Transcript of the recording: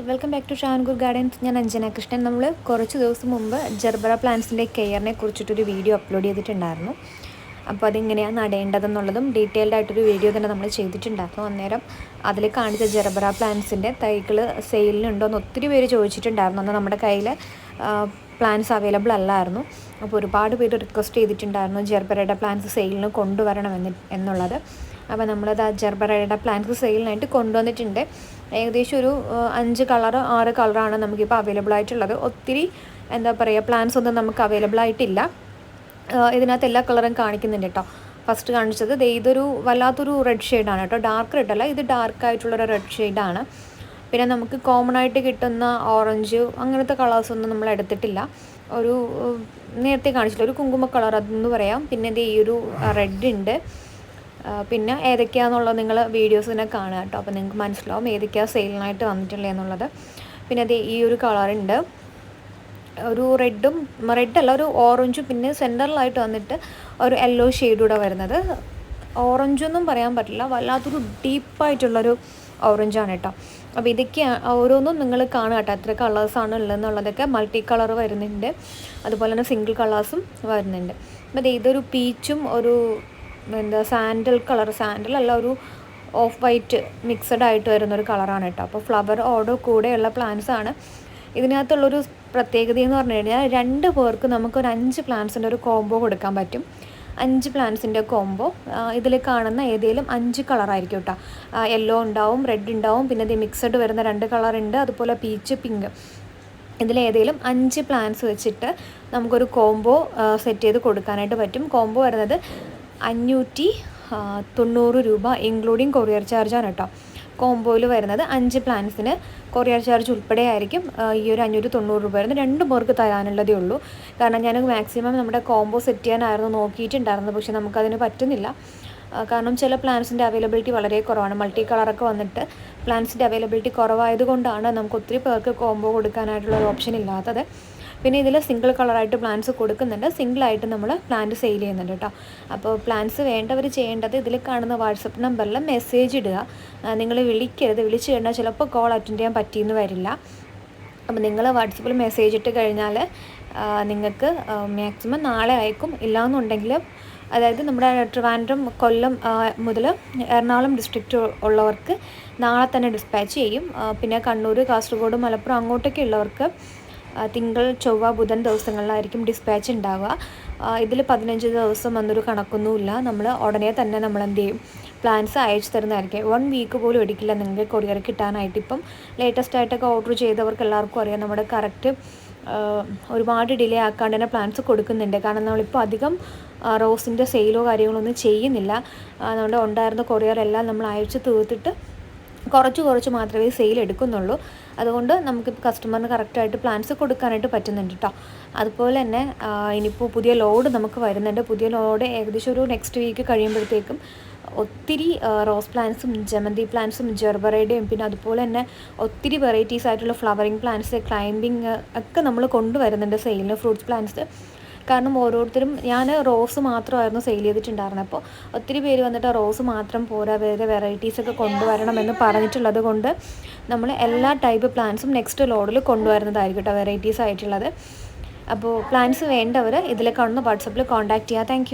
Welcome back to ഷാൻഗൂർ gardens. ഞാൻ അഞ്ജന കൃഷ്ണൻ. നമ്മൾ കുറച്ച് ദിവസം മുമ്പ് ജർബറ പ്ലാന്റ്സിൻ്റെ കെയറിനെ കുറിച്ചിട്ടൊരു വീഡിയോ അപ്ലോഡ് ചെയ്തിട്ടുണ്ടായിരുന്നു. അപ്പോൾ അതെങ്ങനെയാണ് നടേണ്ടതെന്നുള്ളതും ഡീറ്റെയിൽഡ് ആയിട്ടൊരു വീഡിയോ തന്നെ നമ്മൾ ചെയ്തിട്ടുണ്ടായിരുന്നു. അന്നേരം അതിൽ കാണിച്ച ജർബറ പ്ലാന്റ്സിൻ്റെ തൈകൾ സെയിലിനുണ്ടോയെന്ന് ഒത്തിരി പേര് ചോദിച്ചിട്ടുണ്ടായിരുന്നു. അന്ന് നമ്മുടെ കയ്യിൽ പ്ലാന്റ്സ് അവൈലബിൾ അല്ലായിരുന്നു. അപ്പോൾ ഒരുപാട് പേര് റിക്വസ്റ്റ് ചെയ്തിട്ടുണ്ടായിരുന്നു ജർബറയുടെ പ്ലാന്റ്സ് സെയിലിന് എന്നുള്ളത്. അപ്പോൾ നമ്മളത് ആ ജർബറയുടെ പ്ലാന്റ്സ് സെയിലിനായിട്ട് കൊണ്ടുവന്നിട്ടുണ്ട്. ഏകദേശം ഒരു 5 കളർ 6 കളറാണ് നമുക്കിപ്പോൾ അവൈലബിൾ ആയിട്ടുള്ളത്. ഒത്തിരി എന്താ പറയുക പ്ലാന്റ്സ് ഒന്നും നമുക്ക് അവൈലബിൾ ആയിട്ടില്ല. ഇതിനകത്ത് എല്ലാ കളറും കാണിക്കുന്നുണ്ട് കേട്ടോ. ഫസ്റ്റ് കാണിച്ചത് ഇതൊരു വല്ലാത്തൊരു റെഡ് ഷെയ്ഡാണ് കേട്ടോ. ഡാർക്ക് റെഡ് അല്ല, ഇത് ഡാർക്കായിട്ടുള്ളൊരു റെഡ് ഷെയ്ഡാണ്. പിന്നെ നമുക്ക് കോമൺ ആയിട്ട് കിട്ടുന്ന ഓറഞ്ച് അങ്ങനത്തെ കളേഴ്സൊന്നും നമ്മൾ എടുത്തിട്ടില്ല. ഒരു നേരത്തെ കാണിച്ചില്ല, ഒരു കുങ്കുമ കളർ അതെന്ന് പറയാം. പിന്നെ ഈ ഒരു റെഡ് ഉണ്ട്. പിന്നെ ഏതൊക്കെയാണെന്നുള്ളത് നിങ്ങൾ വീഡിയോസിനെ കാണുക കേട്ടോ. അപ്പോൾ നിങ്ങൾക്ക് മനസ്സിലാവും ഏതൊക്കെയാണ് സെയിലിനായിട്ട് വന്നിട്ടുള്ളത് എന്നുള്ളത്. പിന്നെ ഈ ഒരു കളറുണ്ട്, ഒരു റെഡല്ല, ഒരു ഓറഞ്ചും പിന്നെ സെൻറ്ററിലായിട്ട് വന്നിട്ട് ഒരു യെല്ലോ ഷെയ്ഡൂടെ വരുന്നത്. ഓറഞ്ചൊന്നും പറയാൻ പറ്റില്ല, വല്ലാത്തൊരു ഡീപ്പായിട്ടുള്ളൊരു ഓറഞ്ചാണ് കേട്ടോ. അപ്പോൾ ഇതൊക്കെ ഓരോന്നും നിങ്ങൾ കാണുക കേട്ടോ, എത്ര കളേഴ്സാണ് ഉള്ളതെന്നുള്ളതൊക്കെ. മൾട്ടി കളർ വരുന്നുണ്ട്, അതുപോലെ തന്നെ സിംഗിൾ കളേഴ്സും വരുന്നുണ്ട്. അപ്പോൾ ഇതൊരു പീച്ചും ഒരു സാൻഡൽ അല്ല, ഒരു ഓഫ് വൈറ്റ് മിക്സഡ് ആയിട്ട് വരുന്നൊരു കളറാണ് കേട്ടോ. അപ്പോൾ ഫ്ലവർ ഓർഡർ കൂടെയുള്ള പ്ലാന്റ്സ് ആണ്. ഇതിനകത്തുള്ളൊരു പ്രത്യേകത എന്ന് പറഞ്ഞു കഴിഞ്ഞാൽ 2 പേർക്ക് നമുക്കൊരു 5 പ്ലാന്റ്സിൻ്റെ ഒരു കോംബോ കൊടുക്കാൻ പറ്റും. 5 പ്ലാന്റ്സിൻ്റെ കോംബോ ഇതിൽ കാണുന്ന ഏതെങ്കിലും 5 കളറായിരിക്കും കേട്ടോ. യെല്ലോ ഉണ്ടാവും, റെഡ് ഉണ്ടാവും, പിന്നെ ഇത് മിക്സഡ് വരുന്ന 2 കളറുണ്ട്, അതുപോലെ പീച്ച്, പിങ്ക്. ഇതിലേതെങ്കിലും 5 പ്ലാന്റ്സ് വെച്ചിട്ട് നമുക്കൊരു കോംബോ സെറ്റ് ചെയ്ത് കൊടുക്കാനായിട്ട് പറ്റും. കോംബോ വരുന്നത് 590 രൂപ ഇൻക്ലൂഡിങ് കൊറിയർ ചാർജാണ് കേട്ടോ. കോംബോയിൽ വരുന്നത് 5 പ്ലാന്റ്സിന് കൊറിയർ ചാർജ് ഉൾപ്പെടെ ആയിരിക്കും ഈ ഒരു 590 രൂപ വരുന്നത്. 2 പേർക്ക് തരാനുള്ളതേ ഉള്ളൂ. കാരണം ഞാൻ മാക്സിമം നമ്മുടെ കോംബോ സെറ്റ് ചെയ്യാനായിരുന്നു നോക്കിയിട്ടുണ്ടായിരുന്നത്, പക്ഷെ നമുക്കതിന് പറ്റുന്നില്ല. കാരണം ചില പ്ലാന്റ്സിൻ്റെ അവൈലബിലിറ്റി വളരെ കുറവാണ്. മൾട്ടി കളറൊക്കെ വന്നിട്ട് പ്ലാന്റ്സിൻ്റെ അവൈലബിലിറ്റി കുറവായതുകൊണ്ടാണ് നമുക്ക് ഒത്തിരി പേർക്ക് കോംബോ കൊടുക്കാനായിട്ടുള്ള ഒരു ഓപ്ഷൻ ഇല്ലാത്തത്. പിന്നെ ഇതിൽ സിംഗിൾ കളറായിട്ട് പ്ലാന്റ്സ് കൊടുക്കുന്നുണ്ട്, സിംഗിളായിട്ട് നമ്മൾ പ്ലാന്റ് സെയിൽ ചെയ്യുന്നുണ്ട് കേട്ടോ. അപ്പോൾ പ്ലാന്റ്സ് വേണ്ടവർ ചെയ്യേണ്ടത് ഇതിൽ കാണുന്ന വാട്സപ്പ് നമ്പറിൽ മെസ്സേജ് ഇടുക. നിങ്ങൾ വിളിക്കരുത്, വിളിച്ചു കഴിഞ്ഞാൽ ചിലപ്പോൾ കോൾ അറ്റൻഡ് ചെയ്യാൻ പറ്റിയെന്ന് വരില്ല. അപ്പോൾ നിങ്ങൾ വാട്സപ്പിൽ മെസ്സേജ് ഇട്ട് കഴിഞ്ഞാൽ നിങ്ങൾക്ക് മാക്സിമം നാളെ അയക്കും. ഇല്ലയെന്നുണ്ടെങ്കിൽ അതായത് നമ്മുടെ ട്രിവാൻഡ്രം, കൊല്ലം മുതൽ എറണാകുളം ഡിസ്ട്രിക്റ്റ് ഉള്ളവർക്ക് നാളെ തന്നെ ഡിസ്പാച്ച് ചെയ്യും. പിന്നെ കണ്ണൂർ, കാസർഗോഡ്, മലപ്പുറം അങ്ങോട്ടൊക്കെ ഉള്ളവർക്ക് തിങ്കൾ, ചൊവ്വ, ബുധൻ ദിവസങ്ങളിലായിരിക്കും ഡിസ്പാച്ച് ഉണ്ടാവുക. ഇതിൽ 15 ദിവസം വന്നൊരു കണക്കൊന്നുമില്ല. നമ്മൾ ഉടനെ തന്നെ നമ്മൾ എന്ത് ചെയ്യും, പ്ലാൻസ് അയച്ചു തരുന്നതായിരിക്കും. 1 വീക്ക് പോലും എടുക്കില്ല നിങ്ങൾക്ക് കൊറിയർ കിട്ടാനായിട്ട്. ഇപ്പം ലേറ്റസ്റ്റ് ആയിട്ടൊക്കെ ഓർഡർ ചെയ്തവർക്ക് എല്ലാവർക്കും അറിയാം നമ്മുടെ കറക്റ്റ് ഒരുപാട് ഡിലേ ആക്കാണ്ട് തന്നെ പ്ലാൻസ് കൊടുക്കുന്നുണ്ട്. കാരണം നമ്മളിപ്പോൾ അധികം റോസിൻ്റെ സെയിലോ കാര്യങ്ങളോ ഒന്നും ചെയ്യുന്നില്ല. നമ്മുടെ ഉണ്ടായിരുന്ന കൊറിയറെല്ലാം നമ്മൾ അയച്ചു തീർത്തിട്ട് കുറച്ച് മാത്രമേ സെയിൽ എടുക്കുന്നുള്ളൂ. അതുകൊണ്ട് നമുക്കിപ്പോൾ കസ്റ്റമറിന് കറക്റ്റായിട്ട് പ്ലാൻസ് കൊടുക്കാനായിട്ട് പറ്റുന്നുണ്ട് കേട്ടോ. അതുപോലെ തന്നെ ഇനിയിപ്പോൾ പുതിയ ലോഡ് നമുക്ക് വരുന്നുണ്ട്. പുതിയ ലോഡ് ഏകദേശം ഒരു നെക്സ്റ്റ് വീക്ക് കഴിയുമ്പോഴത്തേക്കും ഒത്തിരി റോസ് പ്ലാന്റ്സും ജമന്തി പ്ലാന്റ്സും ജർബറയുടെയും പിന്നെ അതുപോലെ തന്നെ ഒത്തിരി വെറൈറ്റീസ് ആയിട്ടുള്ള ഫ്ലവറിങ് പ്ലാന്റ്സ്, ക്ലൈംബിങ് ഒക്കെ നമ്മൾ കൊണ്ടുവരുന്നുണ്ട് സെയിലിന്, ഫ്രൂട്ട്സ് പ്ലാന്റ്സ്. കാരണം ഓരോരുത്തരും, ഞാൻ റോസ് മാത്രമായിരുന്നു സെയിൽ ചെയ്തിട്ടുണ്ടായിരുന്നത്. അപ്പോൾ ഒത്തിരി പേര് വന്നിട്ട് റോസ് മാത്രം പോരാ, വേറെ വെറൈറ്റീസൊക്കെ കൊണ്ടുവരണമെന്ന് പറഞ്ഞിട്ടുള്ളത് കൊണ്ട് നമ്മൾ എല്ലാ ടൈപ്പ് പ്ലാന്റ്സും നെക്സ്റ്റ് ലോഡിൽ കൊണ്ടുവരുന്നതായിരിക്കും കേട്ടോ, വെറൈറ്റീസ് ആയിട്ടുള്ളത്. അപ്പോൾ പ്ലാന്റ്സ് വേണ്ടവർ ഇതിൽ കാണുന്ന വാട്സപ്പിൽ കോൺടാക്റ്റ് ചെയ്യുക. താങ്ക്